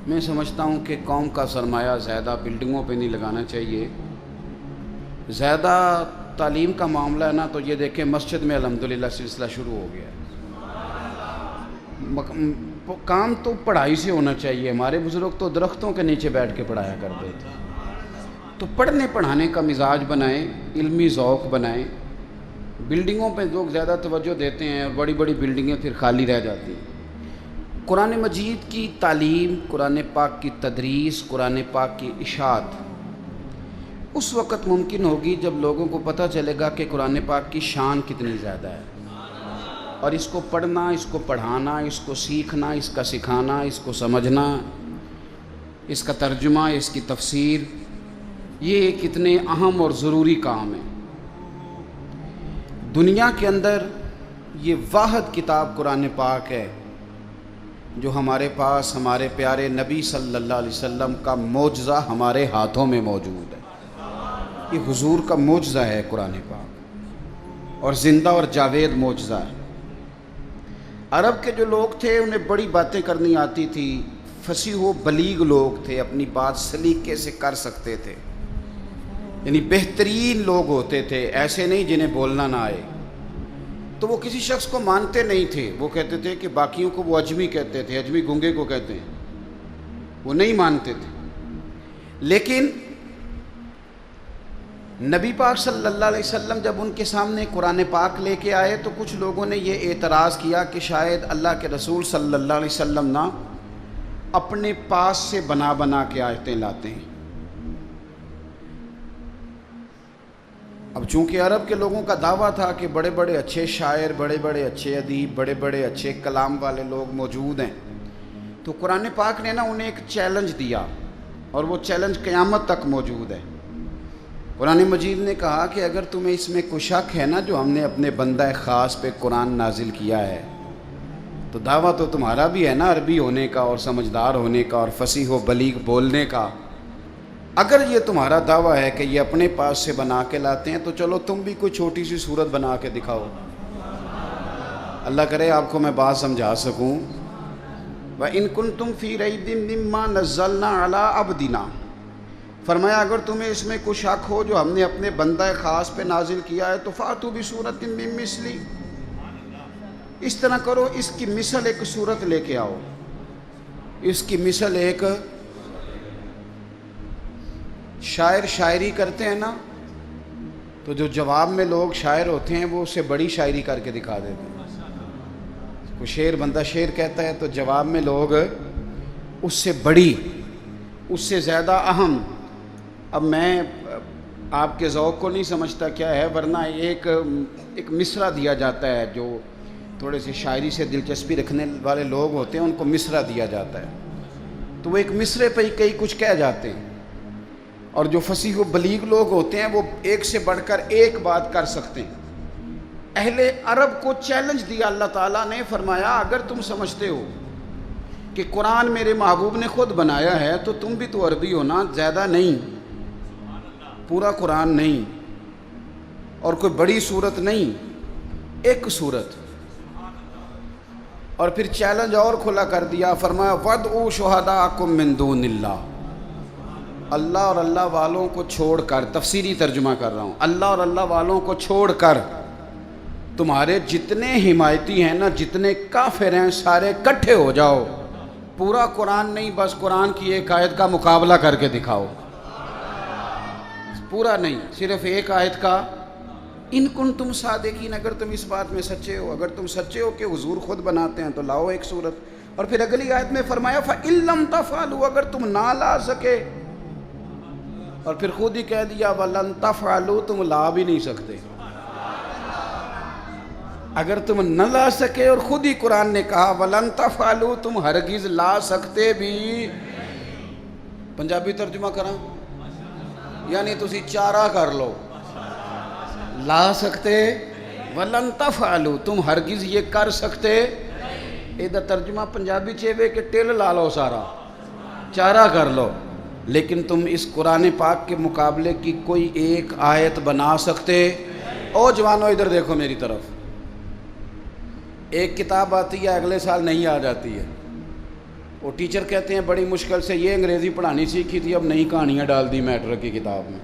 میں سمجھتا ہوں کہ قوم کا سرمایہ زیادہ بلڈنگوں پہ نہیں لگانا چاہیے. زیادہ تعلیم کا معاملہ ہے نا تو یہ دیکھیں مسجد میں الحمدللہ سلسلہ شروع ہو گیا ہے. کام تو پڑھائی سے ہونا چاہیے. ہمارے بزرگ تو درختوں کے نیچے بیٹھ کے پڑھایا کرتے تھے. تو پڑھنے پڑھانے کا مزاج بنائیں، علمی ذوق بنائیں. بلڈنگوں پہ لوگ زیادہ توجہ دیتے ہیں اور بڑی بڑی بلڈنگیں پھر خالی رہ جاتی ہیں. قرآن مجید کی تعلیم، قرآن پاک کی تدریس، قرآن پاک کی اشاعت اس وقت ممکن ہوگی جب لوگوں کو پتہ چلے گا کہ قرآن پاک کی شان کتنی زیادہ ہے، اور اس کو پڑھنا، اس کو پڑھانا، اس کو سیکھنا، اس کا سکھانا، اس کو سمجھنا، اس کا ترجمہ، اس کی تفسیر، یہ کتنے اہم اور ضروری کام ہیں. دنیا کے اندر یہ واحد کتاب قرآن پاک ہے جو ہمارے پاس ہمارے پیارے نبی صلی اللہ علیہ وسلم کا معجزہ ہمارے ہاتھوں میں موجود ہے. یہ حضور کا معجزہ ہے قرآن پاک، اور زندہ اور جاوید معجزہ ہے. عرب کے جو لوگ تھے انہیں بڑی باتیں کرنی آتی تھی، فصیح و بلیغ لوگ تھے، اپنی بات سلیقے سے کر سکتے تھے، یعنی بہترین لوگ ہوتے تھے، ایسے نہیں جنہیں بولنا نہ آئے. تو وہ کسی شخص کو مانتے نہیں تھے. وہ کہتے تھے کہ باقیوں کو وہ اجمی کہتے تھے، اجمی گونگے کو کہتے ہیں، وہ نہیں مانتے تھے. لیکن نبی پاک صلی اللہ علیہ وسلم جب ان کے سامنے قرآن پاک لے کے آئے تو کچھ لوگوں نے یہ اعتراض کیا کہ شاید اللہ کے رسول صلی اللہ علیہ وسلم نا اپنے پاس سے بنا بنا کے آیتیں لاتے ہیں. اب چونکہ عرب کے لوگوں کا دعویٰ تھا کہ بڑے بڑے اچھے شاعر، بڑے بڑے اچھے ادیب، بڑے بڑے اچھے کلام والے لوگ موجود ہیں، تو قرآن پاک نے نا انہیں ایک چیلنج دیا، اور وہ چیلنج قیامت تک موجود ہے. قرآن مجید نے کہا کہ اگر تمہیں اس میں کوئی شک ہے نا جو ہم نے اپنے بندہ خاص پہ قرآن نازل کیا ہے، تو دعویٰ تو تمہارا بھی ہے نا عربی ہونے کا اور سمجھدار ہونے کا اور فصیح و بلیغ بولنے کا. اگر یہ تمہارا دعویٰ ہے کہ یہ اپنے پاس سے بنا کے لاتے ہیں تو چلو تم بھی کوئی چھوٹی سی صورت بنا کے دکھاؤ. اللہ کرے آپ کو میں بات سمجھا سکوں. وَإِن كُنتُمْ فِي رَيْبٍ مِّمَّا نَزَّلْنَا عَلَىٰ عَبْدِنَا، فرمایا اگر تمہیں اس میں کوئی شک ہو جو ہم نے اپنے بندہ خاص پہ نازل کیا ہے تو فَأْتُوا بِسُورَةٍ مِّن مِّثْلِهِ، اس طرح کرو اس کی مثل ایک صورت لے کے آؤ. اس کی مثل ایک شاعر شاعری کرتے ہیں نا، تو جو جواب میں لوگ شاعر ہوتے ہیں وہ اس سے بڑی شاعری کر کے دکھا دیتے ہیں. کوئی شعر بندہ شعر کہتا ہے تو جواب میں لوگ اس سے بڑی، اس سے زیادہ اہم. اب میں آپ کے ذوق کو نہیں سمجھتا کیا ہے، ورنہ ایک مصرع دیا جاتا ہے. جو تھوڑے سے شاعری سے دلچسپی رکھنے والے لوگ ہوتے ہیں ان کو مصرع دیا جاتا ہے، تو وہ ایک مصرے پہ ہی کئی کچھ کہہ جاتے ہیں. اور جو فصیح و بلیغ لوگ ہوتے ہیں وہ ایک سے بڑھ کر ایک بات کر سکتے ہیں. اہل عرب کو چیلنج دیا اللہ تعالیٰ نے، فرمایا اگر تم سمجھتے ہو کہ قرآن میرے محبوب نے خود بنایا ہے تو تم بھی تو عربی ہو نا، زیادہ نہیں، پورا قرآن نہیں، اور کوئی بڑی صورت نہیں، ایک صورت. اور پھر چیلنج اور کھلا کر دیا، فرمایا وَادْعُوا شُهَدَاءَكُم مِّن دُونِ اللَّهِ، اللہ اور اللہ والوں کو چھوڑ کر، تفسیری ترجمہ کر رہا ہوں، اللہ اور اللہ والوں کو چھوڑ کر تمہارے جتنے حمایتی ہیں نا، جتنے کافر ہیں، سارے کٹھے ہو جاؤ. پورا قرآن نہیں، بس قرآن کی ایک آیت کا مقابلہ کر کے دکھاؤ. پورا نہیں، صرف ایک آیت کا. ان کنتم صادقین، اگر تم اس بات میں سچے ہو، اگر تم سچے ہو کہ حضور خود بناتے ہیں تو لاؤ ایک صورت. اور پھر اگلی آیت میں فرمایا فَإِن لَّمْ تَفْعَلُوا، اگر تم نہ لا سکے، اور پھر خود ہی کہہ دیا وَلَن تَفْعَلُوا، تم لا بھی نہیں سکتے. اگر تم نہ لا سکے، اور خود ہی قرآن نے کہا وَلَن تَفْعَلُوا، تم ہرگز لا سکتے بھی. پنجابی ترجمہ کراں، یعنی تسی چارہ کر لو، لا سکتے، وَلَن تَفْعَلُوا، تم ہرگز یہ کر سکتے. ایدہ ترجمہ پنجابی چیوے کہ ٹل لا لو، سارا چارہ کر لو، لیکن تم اس قرآن پاک کے مقابلے کی کوئی ایک آیت بنا سکتے؟ او جوانو ادھر دیکھو میری طرف. ایک کتاب آتی ہے اگلے سال نہیں آ جاتی ہے، وہ ٹیچر کہتے ہیں بڑی مشکل سے یہ انگریزی پڑھانی سیکھی تھی، اب نئی کہانیاں ڈال دی میٹرک کی کتاب میں،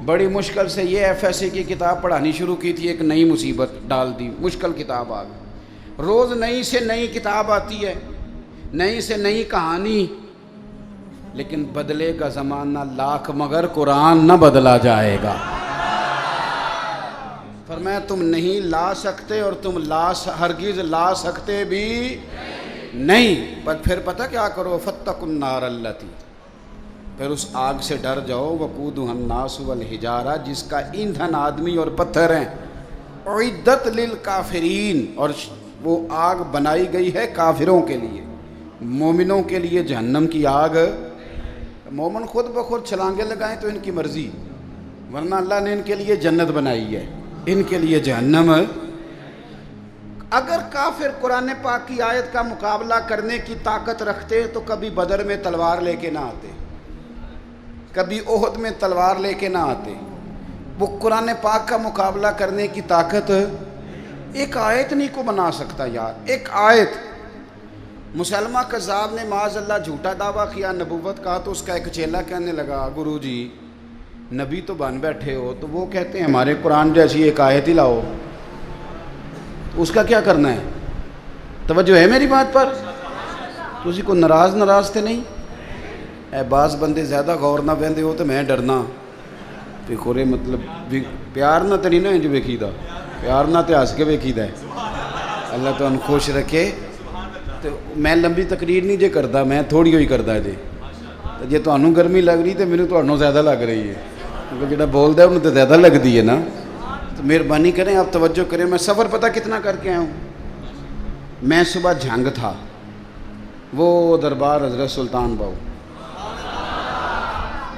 بڑی مشکل سے یہ ایف ایس سی کی کتاب پڑھانی شروع کی تھی، ایک نئی مصیبت ڈال دی، مشکل کتاب آ گئی۔ روز نئی سے نئی کتاب آتی ہے، نئی سے نئی کہانی، لیکن بدلے گا زمانہ لاکھ مگر قرآن نہ بدلا جائے گا۔ فرمایا تم نہیں لا سکتے اور تم ہرگز لا سکتے بھی نہیں، پر پھر پتہ کیا کرو، فاتقوا النار التی، پھر اس آگ سے ڈر جاؤ، وقودھا الناس والحجارہ، جس کا ایندھن آدمی اور پتھر ہیں، اعدت للکافرین، اور وہ آگ بنائی گئی ہے کافروں کے لیے، مومنوں کے لیے جہنم کی آگ۔ مومن خود بخود چھلانگیں لگائیں تو ان کی مرضی، ورنہ اللہ نے ان کے لیے جنت بنائی ہے، ان کے لیے جہنم۔ اگر کافر قرآن پاک کی آیت کا مقابلہ کرنے کی طاقت رکھتے تو کبھی بدر میں تلوار لے کے نہ آتے، کبھی احد میں تلوار لے کے نہ آتے۔ وہ قرآن پاک کا مقابلہ کرنے کی طاقت ایک آیت نہیں کو بنا سکتا یار، ایک آیت۔ مسلمہ کذاب نے معاذ اللہ جھوٹا دعویٰ کیا نبوت کا، تو اس کا ایک چیلا کہنے لگا گرو جی نبی تو بن بیٹھے ہو، تو وہ کہتے ہیں ہمارے قرآن جیسی ایک آیت ہی لاؤ، اس کا کیا کرنا ہے؟ توجہ ہے میری بات پر؟ تو اسی کو ناراض تے نہیں اے بعض بندے زیادہ غور نہ بہندے ہو تو میں ڈرنا پھر خورے، مطلب پیار نہ تو نہیں نا جو ویکھی دا، پیار نہ تے ہس کے ویکھی دا ہے۔ اللہ تو ان خوش رکھے۔ تو میں لمبی تقریر نہیں جے کردا، میں تھوڑی ہوئی کردا جے، جے تانوں گرمی لگ رہی تو میرے تانوں زیادہ لگ رہی ہے، کیونکہ جڑا بولدا ہے انہوں تو زیادہ لگدی ہے نا۔ تو مہربانی کریں آپ توجہ کریں، میں سفر پتہ کتنا کر کے آیا ہوں۔ میں صبح جھنگ تھا، وہ دربار حضرت سلطان باؤ،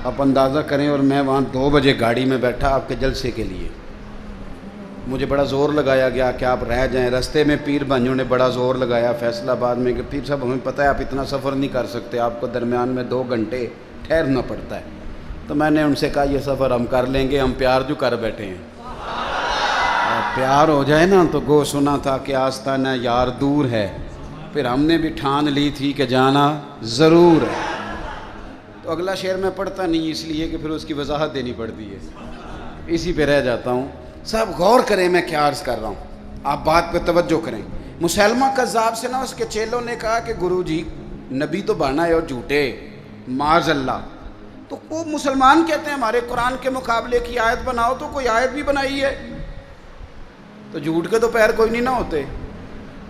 آپ اندازہ کریں، اور میں وہاں 2 بجے گاڑی میں بیٹھا آپ کے جلسے کے لیے۔ مجھے بڑا زور لگایا گیا کہ آپ رہ جائیں، رستے میں پیر بھائیوں نے بڑا زور لگایا فیصل آباد میں کہ پیر صاحب ہمیں پتہ ہے آپ اتنا سفر نہیں کر سکتے، آپ کو درمیان میں 2 گھنٹے ٹھہرنا پڑتا ہے۔ تو میں نے ان سے کہا یہ سفر ہم کر لیں گے، ہم پیار جو کر بیٹھے ہیں، پیار ہو جائے نا تو گو سنا تھا کہ آستانہ یار دور ہے، پھر ہم نے بھی ٹھان لی تھی کہ جانا ضرور ہے۔ تو اگلا شعر میں پڑھتا نہیں اس لیے کہ پھر اس کی وضاحت دینی پڑتی ہے، اسی پہ رہ جاتا ہوں۔ صاحب غور کریں میں کیا عرض کر رہا ہوں، آپ بات پہ توجہ کریں۔ مسلمہ کذاب سے نا اس کے چیلوں نے کہا کہ گرو جی نبی تو بنا ہے اور جھوٹے، معاذ اللہ۔ تو وہ مسلمان کہتے ہیں ہمارے قرآن کے مقابلے کی آیت بناؤ، تو کوئی آیت بھی بنائی ہے تو جھوٹ کے تو پیر کوئی نہیں نہ ہوتے۔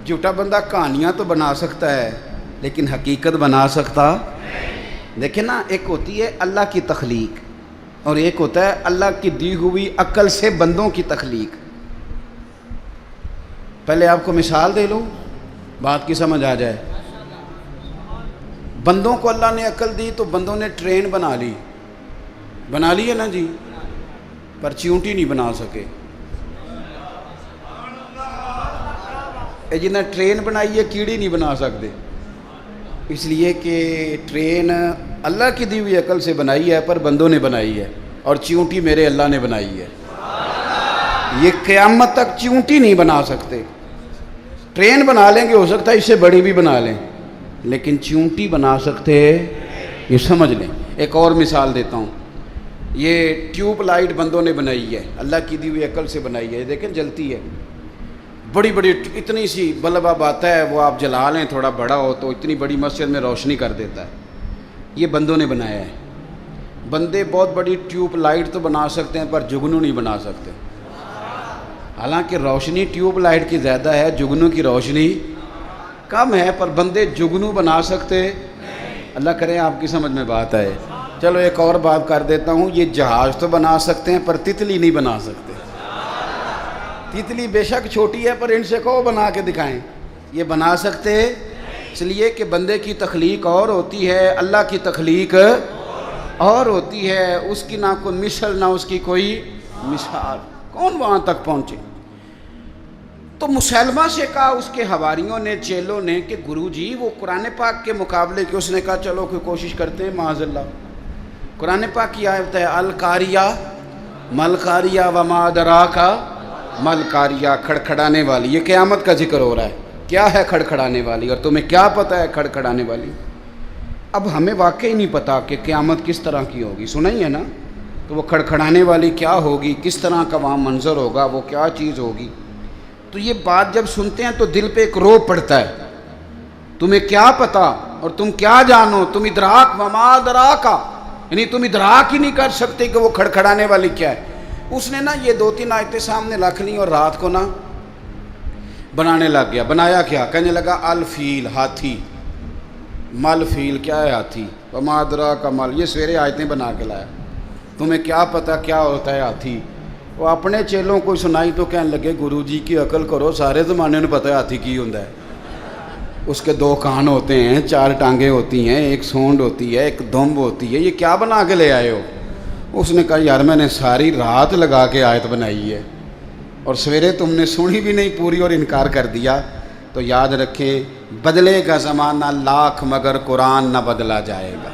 جھوٹا بندہ کہانیاں تو بنا سکتا ہے لیکن حقیقت بنا سکتا۔ دیکھیں نا، ایک ہوتی ہے اللہ کی تخلیق اور ایک ہوتا ہے اللہ کی دی ہوئی عقل سے بندوں کی تخلیق۔ پہلے آپ کو مثال دے لوں بات کی سمجھ آ جائے۔ بندوں کو اللہ نے عقل دی تو بندوں نے ٹرین بنا لی ہے نا جی، پر چیونٹی نہیں بنا سکے۔ جنہیں ٹرین بنائی ہے کیڑی نہیں بنا سکتے، اس لیے کہ ٹرین اللہ کی دی ہوئی عقل سے بنائی ہے پر بندوں نے بنائی ہے، اور چیونٹی میرے اللہ نے بنائی ہے۔ یہ قیامت تک چیونٹی نہیں بنا سکتے۔ ٹرین بنا لیں گے، ہو سکتا ہے اس سے بڑی بھی بنا لیں، لیکن چیونٹی بنا سکتے، یہ سمجھ لیں۔ ایک اور مثال دیتا ہوں، یہ ٹیوب لائٹ بندوں نے بنائی ہے، اللہ کی دی ہوئی عقل سے بنائی ہے، دیکھیں جلتی ہے، بڑی بڑی اتنی سی بلب اب آتا ہے، وہ آپ جلا لیں تھوڑا بڑا ہو تو اتنی بڑی مسجد میں روشنی کر دیتا ہے۔ یہ بندوں نے بنایا ہے۔ بندے بہت بڑی ٹیوب لائٹ تو بنا سکتے ہیں پر جگنو نہیں بنا سکتے، حالانکہ روشنی ٹیوب لائٹ کی زیادہ ہے، جگنو کی روشنی کم ہے، پر بندے جگنو بنا سکتے۔ اللہ کرے آپ کی سمجھ میں بات آئے۔ چلو ایک اور بات کر دیتا ہوں، یہ جہاز تو بنا سکتے ہیں پر تتلی نہیں بنا سکتے۔ تتلی بے شک چھوٹی ہے پر ان سے کہو بنا کے دکھائیں، یہ بنا سکتے، اس لیے کہ بندے کی تخلیق اور ہوتی ہے، اللہ کی تخلیق اور ہوتی ہے، اس کی نہ کوئی مثل نہ اس کی کوئی مثال، کون وہاں تک پہنچے۔ تو مسلمہ سے کہا اس کے حواریوں نے، چیلوں نے کہ گرو جی وہ قرآن پاک کے مقابلے کی، اس نے کہا چلو کوئی کوشش کرتے ہیں، معاذ اللہ۔ قرآن پاک کی آیت ہے القاریہ ملقاریہ وما ادراک ملقاریہ، کھڑکھڑانے والی، یہ قیامت کا ذکر ہو رہا ہے کیا ہے کھڑکھڑانے والی اور تمہیں کیا پتہ ہے کھڑکھڑانے والی. اب ہمیں واقعی نہیں پتا کہ قیامت کس طرح کی ہوگی, سنا ہی ہے نا, تو وہ کھڑکھڑانے والی کیا ہوگی, کس طرح کا وہاں منظر ہوگا, وہ کیا چیز ہوگی. تو یہ بات جب سنتے ہیں تو دل پہ ایک رو پڑتا ہے. تمہیں کیا پتا اور تم کیا جانو, تم ادراک وما ادراکا, یعنی تم ادراک ہی نہیں کر سکتے کہ وہ کھڑکھڑانے والی کیا ہے. اس نے نا یہ 2-3 آیتیں سامنے رکھ لی اور رات کو نا بنانے لگ گیا. بنایا کیا, کہنے لگا الفیل, ہاتھی. مل فیل کیا ہے, ہاتھی. وما ادراکا مل, یہ سویرے آیتیں بنا کے لایا. تمہیں کیا پتا کیا ہوتا ہے ہاتھی. وہ اپنے چیلوں کو سنائی تو کہنے لگے گرو جی کی عقل کرو, سارے زمانے میں پتہ ہے ہاتھی کی ہوتا ہے. اس کے 2 کان ہوتے ہیں, 4 ٹانگیں ہوتی ہیں, ایک سونڈ ہوتی ہے, ایک دمب ہوتی ہے, یہ کیا بنا کے لے آئے ہو. اس نے کہا یار میں نے ساری رات لگا کے آیت بنائی ہے اور سویرے تم نے سنی بھی نہیں پوری اور انکار کر دیا. تو یاد رکھے بدلے گا زمانہ لاکھ مگر قرآن نہ بدلا جائے گا.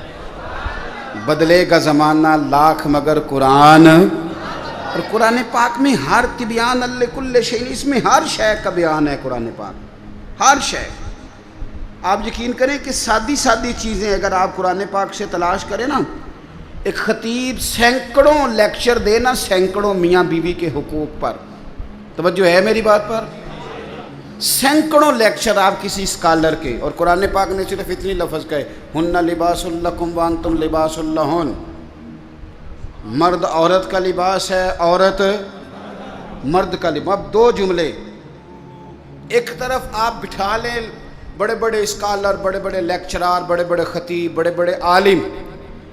بدلے گا زمانہ لاکھ مگر قرآن. اور قرآن پاک میں ہر تبیان لکل شیء, اس میں ہر شے کا بیان ہے. قرآن پاک ہر شے, آپ یقین کریں کہ سادی سادی چیزیں اگر آپ قرآن پاک سے تلاش کریں نا, ایک خطیب سینکڑوں لیکچر دے نا, سینکڑوں میاں بیوی کے حقوق پر, توجہ ہے میری بات پر, سینکڑوں لیکچر آپ کسی اسکالر کے. اور قرآن پاک نے صرف اتنی لفظ کہے ہن لباس لکم وانتم لباس لہن, مرد عورت کا لباس ہے, عورت مرد کا لباس. اب 2 جملے ایک طرف آپ بٹھا لیں بڑے بڑے اسکالر, بڑے بڑے لیکچرار, بڑے بڑے خطیب, بڑے بڑے عالم,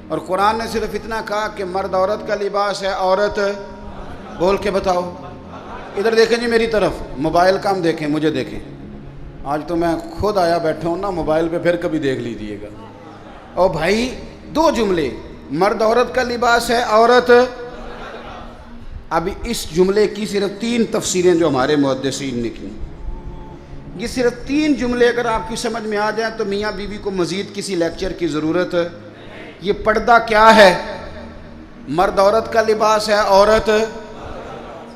اور قرآن نے صرف اتنا کہا کہ مرد عورت کا لباس ہے, عورت, بول کے بتاؤ. ادھر دیکھیں جی میری طرف, موبائل کا ہم دیکھیں, مجھے دیکھیں. آج تو میں خود آیا بیٹھا ہوں نا موبائل پہ, پھر کبھی دیکھ لیجیے گا. اور بھائی 2 جملے, مرد عورت کا لباس ہے, عورت. ابھی اس جملے کی صرف 3 تفسیریں جو ہمارے محدثین نے کی. یہ صرف 3 جملے اگر آپ کی سمجھ میں آ جائیں تو میاں بیوی کو مزید کسی لیکچر کی ضرورت. یہ پردہ کیا ہے, مرد عورت کا لباس ہے, عورت.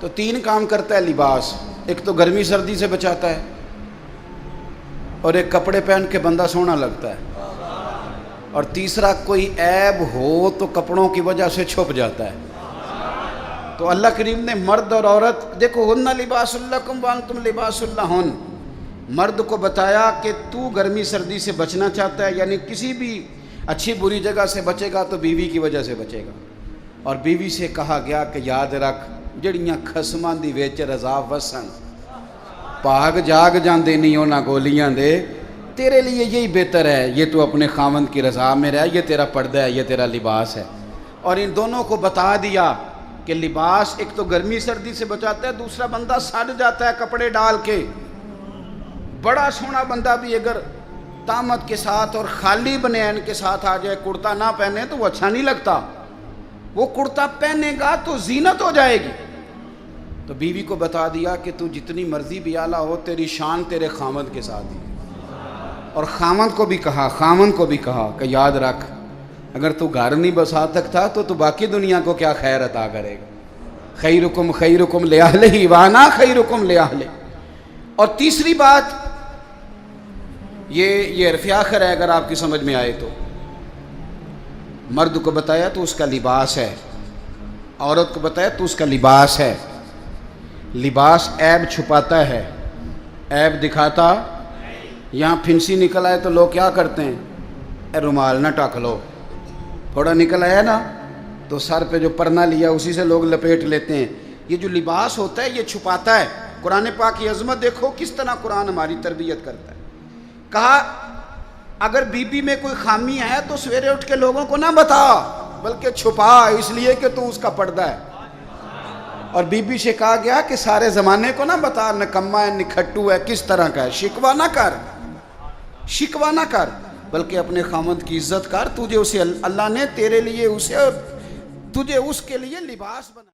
تو 3 کام کرتا ہے لباس. ایک تو گرمی سردی سے بچاتا ہے, اور ایک کپڑے پہن کے بندہ سونا لگتا ہے, اور تیسرا کوئی عیب ہو تو کپڑوں کی وجہ سے چھپ جاتا ہے. تو اللہ کریم نے مرد اور عورت, دیکھو ہن لباس لکم وانتم لباس لہن, مرد کو بتایا کہ تو گرمی سردی سے بچنا چاہتا ہے, یعنی کسی بھی اچھی بری جگہ سے بچے گا تو بیوی کی وجہ سے بچے گا. اور بیوی سے کہا گیا کہ یاد رکھ جڑیاں خسماں دی وچ رضا وسن, پاگ جاگ جاندے نہیں ہونا گولیاں دے, تیرے لیے یہی بہتر ہے, یہ تو اپنے خاوند کی رضا میں رہ, یہ تیرا پردہ ہے, یہ تیرا لباس ہے. اور ان دونوں کو بتا دیا کہ لباس ایک تو گرمی سردی سے بچاتا ہے, دوسرا بندہ سڑ جاتا ہے کپڑے ڈال کے. بڑا سونا بندہ بھی اگر طامت کے ساتھ اور خالی بنیان کے ساتھ آ جائے, کرتا نہ پہنے تو وہ اچھا نہیں لگتا. وہ کرتا پہنے گا تو زینت ہو جائے گی. تو بیوی کو بتا دیا کہ تو جتنی مرضی بھی اعلیٰ ہو, تیری شان تیرے خامند کے ساتھ ہی. اور خامند کو بھی کہا کہ یاد رکھ اگر تو گھر نہیں بسا سکتا تو باقی دنیا کو کیا خیر عطا کرے گا. خیرکم لأہلہ وانا خیرکم لأہلہ. اور تیسری بات یہ عرف آخر ہے, اگر آپ کی سمجھ میں آئے تو. مرد کو بتایا تو اس کا لباس ہے, عورت کو بتایا تو اس کا لباس ہے. لباس عیب چھپاتا ہے, عیب دکھاتا. یہاں پھنسی نکل آئے تو لوگ کیا کرتے ہیں, اے رومال نہ ٹک لو, تھوڑا نکل آیا نا تو سر پہ جو پرنا لیا اسی سے لوگ لپیٹ لیتے ہیں. یہ جو لباس ہوتا ہے یہ چھپاتا ہے. قرآن پاک کی عظمت دیکھو کس طرح قرآن ہماری تربیت کرتا ہے. کہا اگر بی بی میں کوئی خامی ہے تو سویرے اٹھ کے لوگوں کو نہ بتا, بلکہ چھپا, اس لیے کہ تو اس کا پردہ ہے. اور بی بی سے کہا گیا کہ سارے زمانے کو نہ بتا, نکما ہے, نکھٹو ہے, کس طرح کا ہے. شکوہ نہ کر, بلکہ اپنے خامند کی عزت کر. تجھے اسے اللہ نے تیرے لیے اسے, تجھے اس کے لیے لباس بنا.